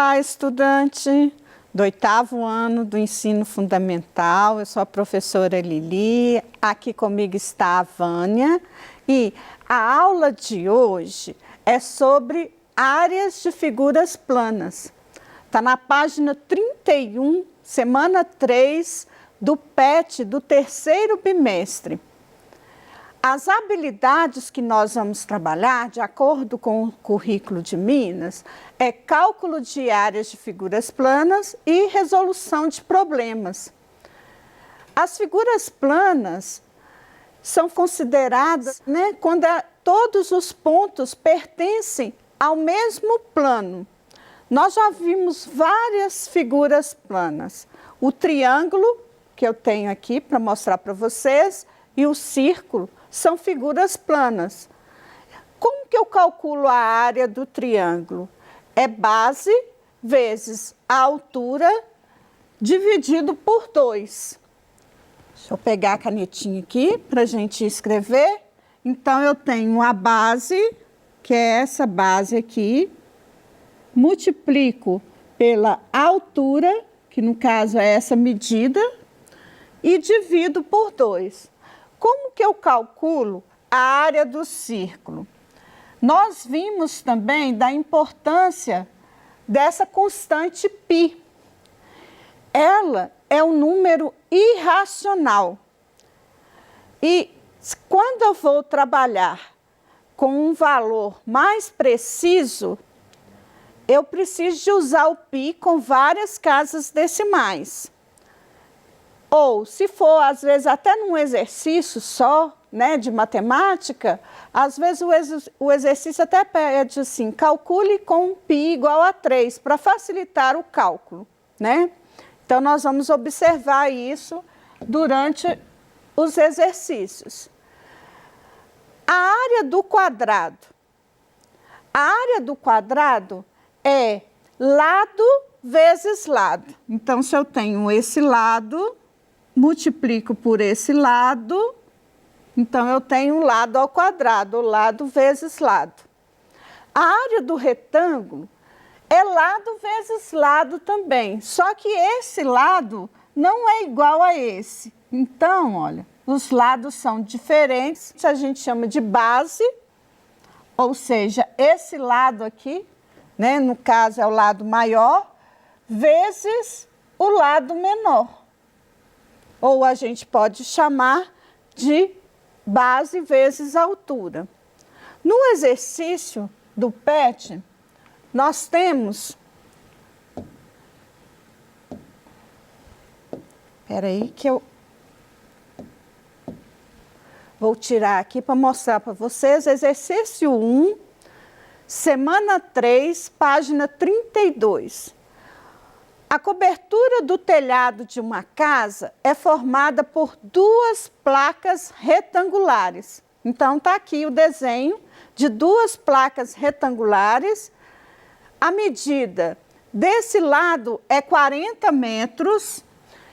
Olá, estudante do 8º ano do ensino fundamental. Eu sou a professora Lili, aqui comigo está a Vânia e a aula de hoje é sobre áreas de figuras planas. Está na página 31, semana 3 do PET do 3º bimestre. As habilidades que nós vamos trabalhar, de acordo com o currículo de Minas, é cálculo de áreas de figuras planas e resolução de problemas. As figuras planas são consideradas, quando todos os pontos pertencem ao mesmo plano. Nós já vimos várias figuras planas. O triângulo, que eu tenho aqui para mostrar para vocês, e o círculo são figuras planas. Como que eu calculo a área do triângulo? É base vezes a altura dividido por 2. Deixa eu pegar a canetinha aqui para a gente escrever. Então, eu tenho a base, que é essa base aqui, multiplico pela altura, que no caso é essa medida, e divido por 2. Como que eu calculo a área do círculo? Nós vimos também da importância dessa constante π. Ela é um número irracional. E quando eu vou trabalhar com um valor mais preciso, eu preciso de usar o π com várias casas decimais. Ou, se for, às vezes, até num exercício só, de matemática, às vezes o exercício até pede assim, calcule com π igual a 3, para facilitar o cálculo, Então, nós vamos observar isso durante os exercícios. A área do quadrado. A área do quadrado é lado vezes lado. Então, se eu tenho esse lado, multiplico por esse lado, então eu tenho lado ao quadrado, lado vezes lado. A área do retângulo é lado vezes lado também, só que esse lado não é igual a esse. Então, olha, os lados são diferentes, a gente chama de base, ou seja, esse lado aqui, no caso é o lado maior, vezes o lado menor. Ou a gente pode chamar de base vezes altura. No exercício do PET, nós temos... Espera aí que eu vou tirar aqui para mostrar para vocês. Exercício 1, semana 3, página 32. A cobertura do telhado de uma casa é formada por 2 placas retangulares. Então, está aqui o desenho de 2 placas retangulares. A medida desse lado é 40 metros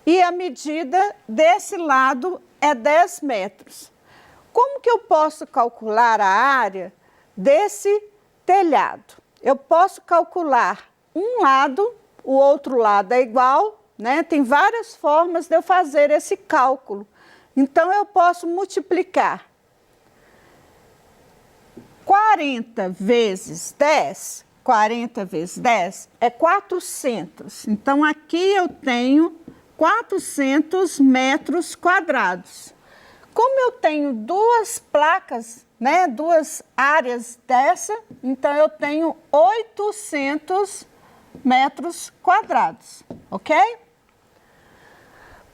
e a medida desse lado é 10 metros. Como que eu posso calcular a área desse telhado? Eu posso calcular um lado, o outro lado é igual, Tem várias formas de eu fazer esse cálculo. Então, eu posso multiplicar 40 vezes 10, 40 vezes 10 é 400. Então, aqui eu tenho 400 metros quadrados. Como eu tenho 2 placas, 2 áreas dessa, então eu tenho 800 metros quadrados, ok?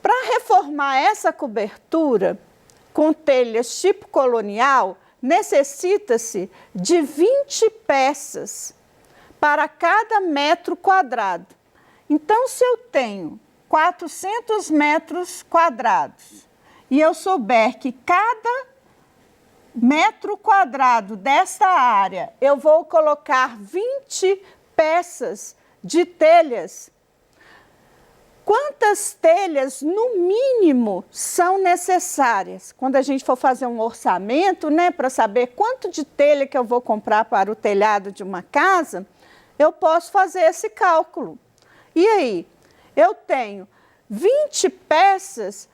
Para reformar essa cobertura com telhas tipo colonial, necessita-se de 20 peças para cada metro quadrado. Então, se eu tenho 400 metros quadrados e eu souber que cada metro quadrado desta área eu vou colocar 20 peças de telhas, quantas telhas, no mínimo, são necessárias? Quando a gente for fazer um orçamento, para saber quanto de telha que eu vou comprar para o telhado de uma casa, eu posso fazer esse cálculo. E aí? Eu tenho 20 peças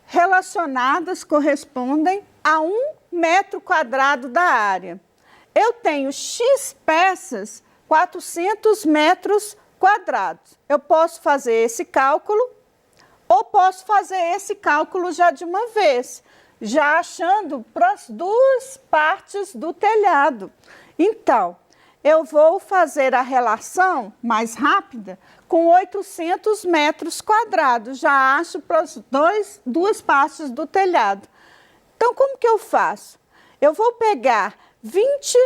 relacionadas, correspondem a 1 metro quadrado da área. Eu tenho X peças, 400 metros quadrados. Eu posso fazer esse cálculo ou posso fazer esse cálculo já de uma vez, já achando para as duas partes do telhado. Então, eu vou fazer a relação mais rápida com 800 metros quadrados. Já acho para as duas partes do telhado. Então, como que eu faço? Eu vou pegar 20,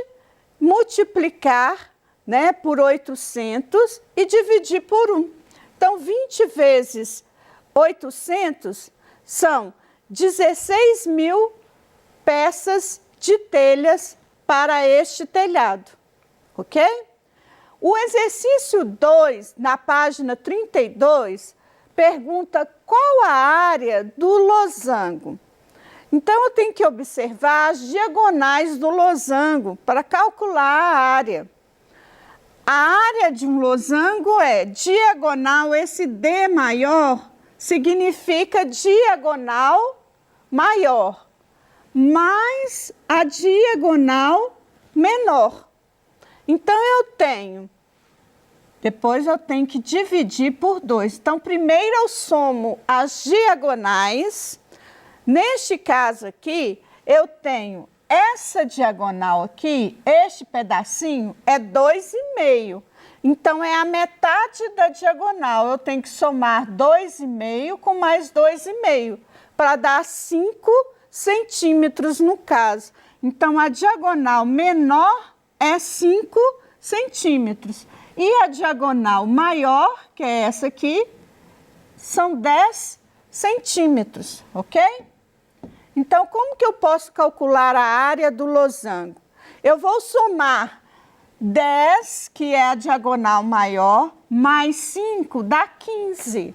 multiplicar, né, por 800 e dividir por 1. Então, 20 vezes 800 são 16 mil peças de telhas para este telhado, ok? O exercício 2, na página 32, pergunta qual a área do losango. Então, eu tenho que observar as diagonais do losango para calcular a área. A área de um losango é diagonal, esse D maior significa diagonal maior, mais a diagonal menor. Então, depois eu tenho que dividir por 2. Então, primeiro eu somo as diagonais. Neste caso aqui, eu tenho essa diagonal aqui, este pedacinho é 2,5. Então, é a metade da diagonal. Eu tenho que somar 2,5 com mais 2,5, para dar 5 centímetros no caso. Então, a diagonal menor é 5 centímetros. E a diagonal maior, que é essa aqui, são 10 centímetros, ok? Então, como que eu posso calcular a área do losango? Eu vou somar 10, que é a diagonal maior, mais 5 dá 15.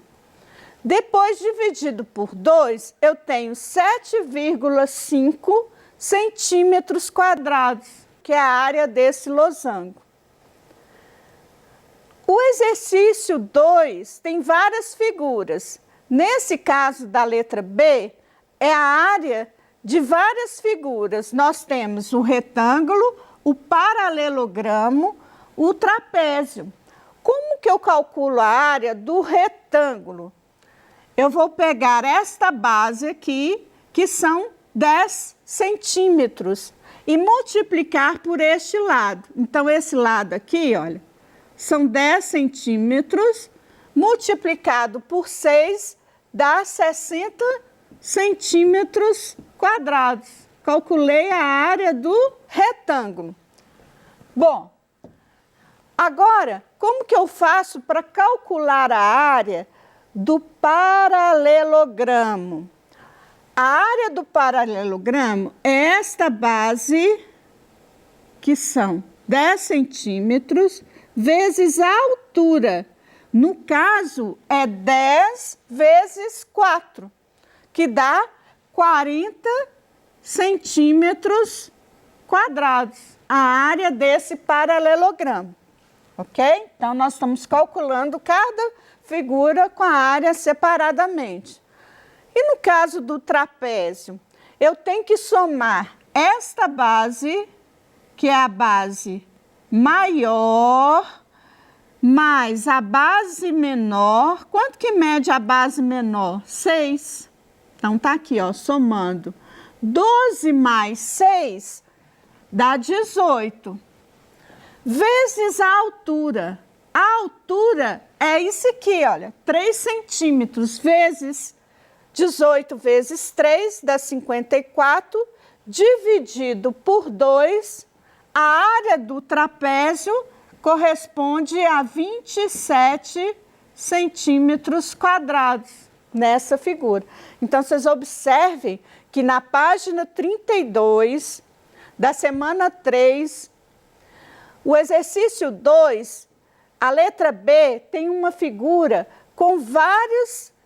Depois, dividido por 2, eu tenho 7,5 centímetros quadrados, que é a área desse losango. O exercício 2 tem várias figuras. Nesse caso da letra B, é a área de várias figuras. Nós temos o retângulo, o paralelogramo, o trapézio. Como que eu calculo a área do retângulo? Eu vou pegar esta base aqui, que são 10 centímetros, e multiplicar por este lado. Então, esse lado aqui, olha, são 10 centímetros, multiplicado por 6, dá 60 centímetros quadrados. Calculei a área do retângulo. Bom, agora, como que eu faço para calcular a área do paralelogramo? A área do paralelogramo é esta base, que são 10 centímetros, vezes a altura. No caso, é 10 vezes 4, que dá 40 centímetros quadrados, a área desse paralelogramo, ok? Então, nós estamos calculando cada figura com a área separadamente. E no caso do trapézio, eu tenho que somar esta base, que é a base maior, mais a base menor. Quanto que mede a base menor? 6. Então, tá aqui, ó, somando. 12 mais 6 dá 18. Vezes a altura. A altura é isso aqui, olha, 3 centímetros, vezes 18 vezes 3 dá 54, dividido por 2, a área do trapézio corresponde a 27 centímetros quadrados nessa figura. Então, vocês observem que na página 32 da semana 3, o exercício 2, a letra B tem uma figura com várias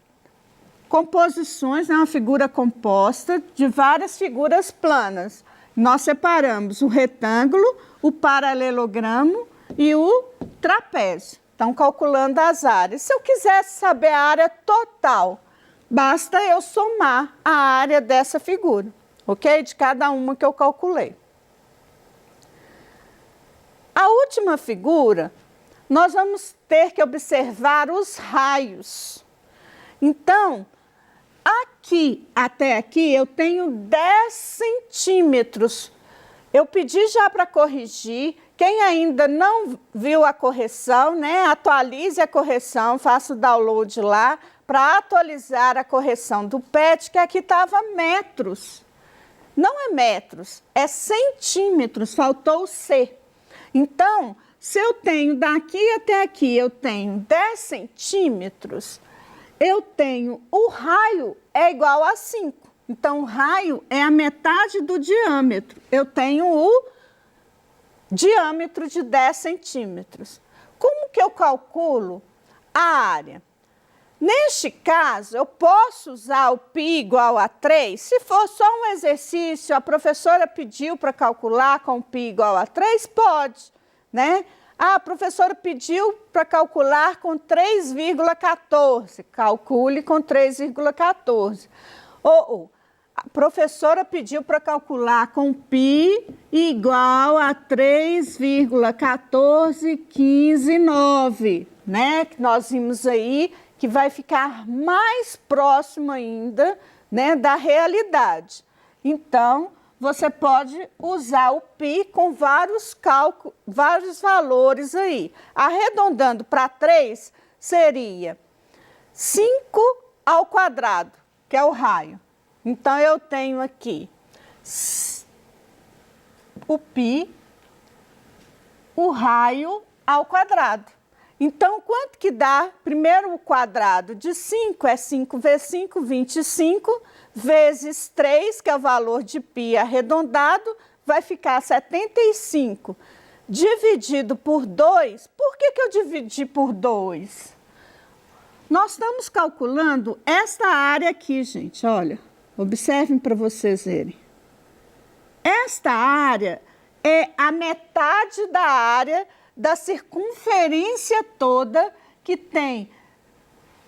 composições, né, uma figura composta de várias figuras planas. Nós separamos o retângulo, o paralelogramo e o trapézio. Então, calculando as áreas. Se eu quisesse saber a área total, basta eu somar a área dessa figura, ok? De cada uma que eu calculei. A última figura, nós vamos ter que observar os raios. Então, aqui até aqui eu tenho 10 centímetros. Eu pedi já para corrigir. Quem ainda não viu a correção, né, atualize a correção, faça o download lá para atualizar a correção do PET, que aqui estava metros. Não é metros, é centímetros, faltou o C. Então, se eu tenho daqui até aqui, eu tenho 10 centímetros, eu tenho o raio é igual a 5. Então, o raio é a metade do diâmetro. Eu tenho o diâmetro de 10 centímetros. Como que eu calculo a área? Neste caso, eu posso usar o π igual a 3. Se for só um exercício, a professora pediu para calcular com π igual a 3, pode, né? Ah, a professora pediu para calcular com 3,14. Calcule com 3,14. Ou a professora pediu para calcular com π igual a 3,14159, né? Que nós vimos aí que vai ficar mais próximo ainda, né, da realidade. Então, você pode usar o π com vários valores aí. Arredondando para 3, seria 5 ao quadrado, que é o raio. Então, eu tenho aqui o π, o raio ao quadrado. Então, quanto que dá? Primeiro, o quadrado de 5 é 5 vezes 5, 25, vezes 3, que é o valor de π arredondado, vai ficar 75. Dividido por 2, por que eu dividi por 2? Nós estamos calculando esta área aqui, gente, olha. Observem para vocês verem. Esta área é a metade da área da circunferência toda, que tem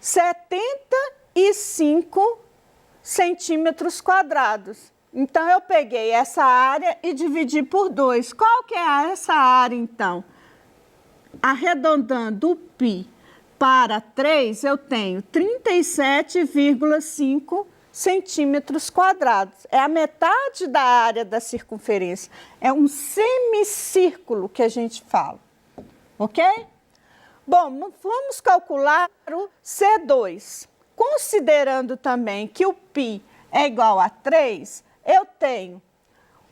75 centímetros quadrados. Então, eu peguei essa área e dividi por 2. Qual que é essa área, então? Arredondando o π para 3, eu tenho 37,5 centímetros quadrados. É a metade da área da circunferência. É um semicírculo que a gente fala. Ok? Bom, vamos calcular o C2. Considerando também que o π é igual a 3, eu tenho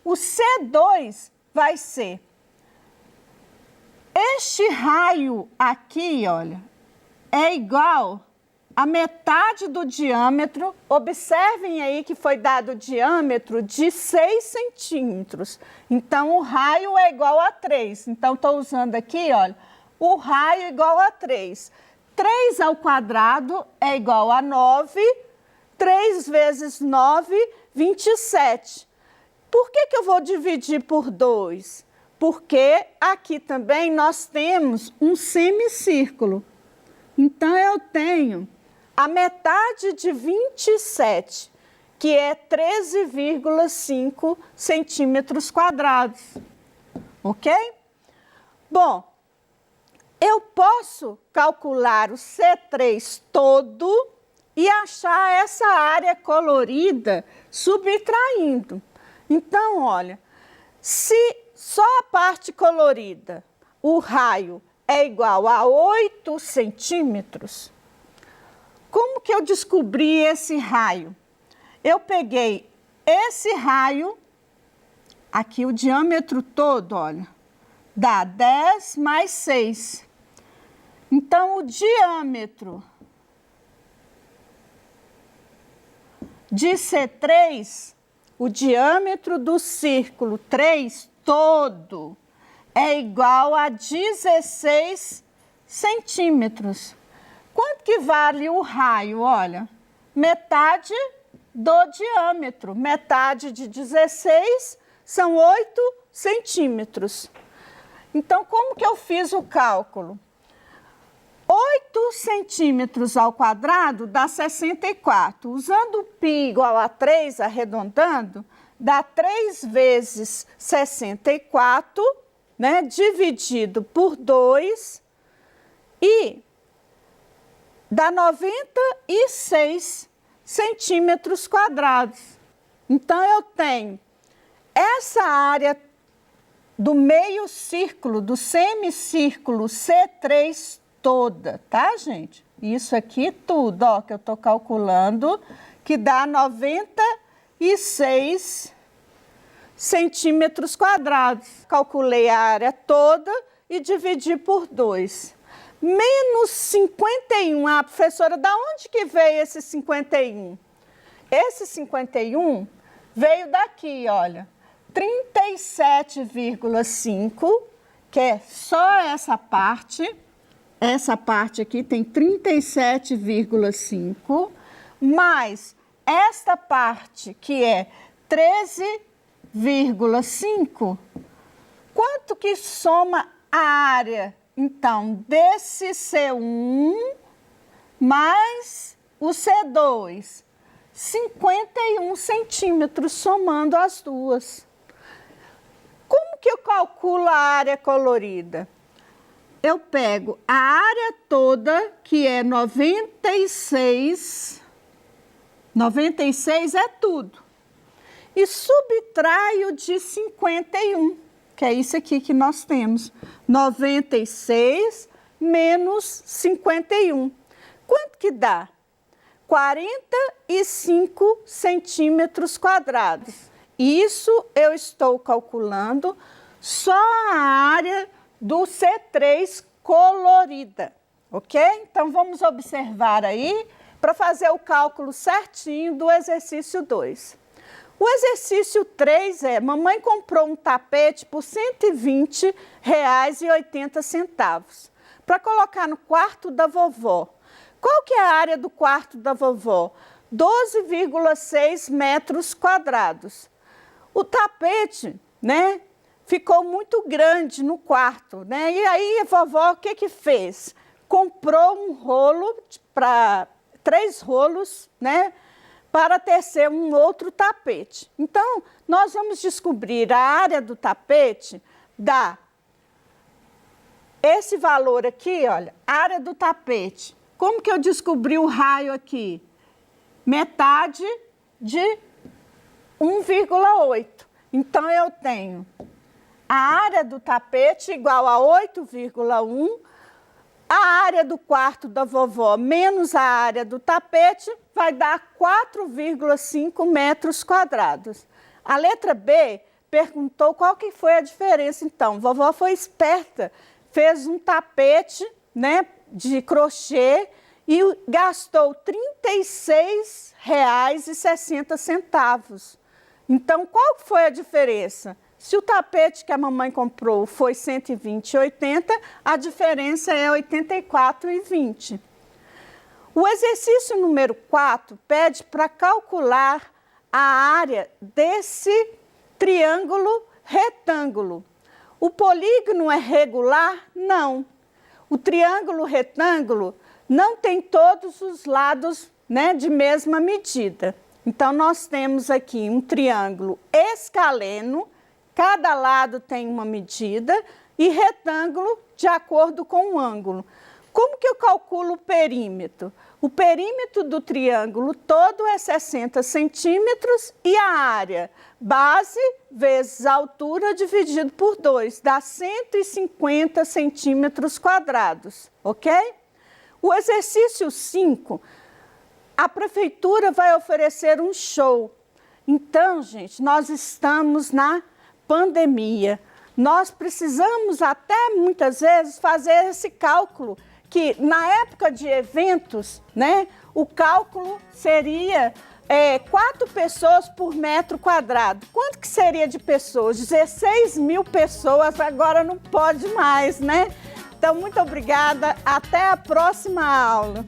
o C2 vai ser este raio aqui, olha, é igual a metade do diâmetro. Observem aí que foi dado o diâmetro de 6 centímetros. Então, o raio é igual a 3. Então, estou usando aqui, olha, o raio é igual a 3. 3 ao quadrado é igual a 9. 3 vezes 9, 27. Por que eu vou dividir por 2? Porque aqui também nós temos um semicírculo. Então, eu tenho a metade de 27, que é 13,5 centímetros quadrados. Ok? Bom, eu posso calcular o C3 todo e achar essa área colorida subtraindo. Então, olha, se só a parte colorida, o raio, é igual a 8 centímetros, como que eu descobri esse raio? Eu peguei esse raio, aqui o diâmetro todo, olha, dá 10 mais 6. Então, o diâmetro de C3, o diâmetro do círculo 3 todo, é igual a 16 centímetros. Quanto que vale o raio? Olha, metade do diâmetro. Metade de 16 são 8 centímetros. Então, como que eu fiz o cálculo? 8 centímetros ao quadrado dá 64. Usando o π igual a 3, arredondando, dá 3 vezes 64, né, dividido por 2, e dá 96 centímetros quadrados. Então, eu tenho essa área do meio círculo, do semicírculo C3 toda, tá, gente? Isso aqui tudo, ó, que eu tô calculando, que dá 96 centímetros quadrados. Calculei a área toda e dividi por 2. Menos 51. Ah, professora, da onde que veio esse 51? Esse 51 veio daqui, olha, 37,5, que é só essa parte. Essa parte aqui tem 37,5, mais esta parte que é 13,5. Quanto que soma a área, então, desse C1 mais o C2? 51 centímetros, somando as duas. Como que eu calculo a área colorida? Eu pego a área toda, que é 96 é tudo, e subtraio de 51, que é isso aqui que nós temos, 96 menos 51. Quanto que dá? 45 centímetros quadrados. Isso eu estou calculando só a área do C3 colorida, ok? Então, vamos observar aí para fazer o cálculo certinho do exercício 2. O exercício 3 é: mamãe comprou um tapete por R$ 120,80 para colocar no quarto da vovó. Qual que é a área do quarto da vovó? 12,6 metros quadrados. O tapete, né, ficou muito grande no quarto, né? E aí a vovó o que que fez? Comprou um rolo, para 3 rolos, né? Para tecer um outro tapete. Então, nós vamos descobrir a área do tapete da esse valor aqui, olha, área do tapete. Como que eu descobri o raio aqui? Metade de 1,8. Então, eu tenho a área do tapete igual a 8,1, a área do quarto da vovó menos a área do tapete vai dar 4,5 metros quadrados. A letra B perguntou qual que foi a diferença. Então, a vovó foi esperta, fez um tapete, né, de crochê e gastou R$ 36,60. Então, qual foi a diferença? Se o tapete que a mamãe comprou foi 120,80, a diferença é 84,20. O exercício número 4 pede para calcular a área desse triângulo retângulo. O polígono é regular? Não. O triângulo retângulo não tem todos os lados, né, de mesma medida. Então, nós temos aqui um triângulo escaleno, cada lado tem uma medida, e retângulo de acordo com o ângulo. Como que eu calculo o perímetro? O perímetro do triângulo todo é 60 centímetros e a área base vezes a altura dividido por 2, dá 150 centímetros quadrados, ok? O exercício 5, a prefeitura vai oferecer um show. Então, gente, nós estamos na pandemia. Nós precisamos até, muitas vezes, fazer esse cálculo, que na época de eventos, né, o cálculo seria 4 pessoas por metro quadrado. Quanto que seria de pessoas? 16 mil pessoas, agora não pode mais, né? Então, muito obrigada. Até a próxima aula.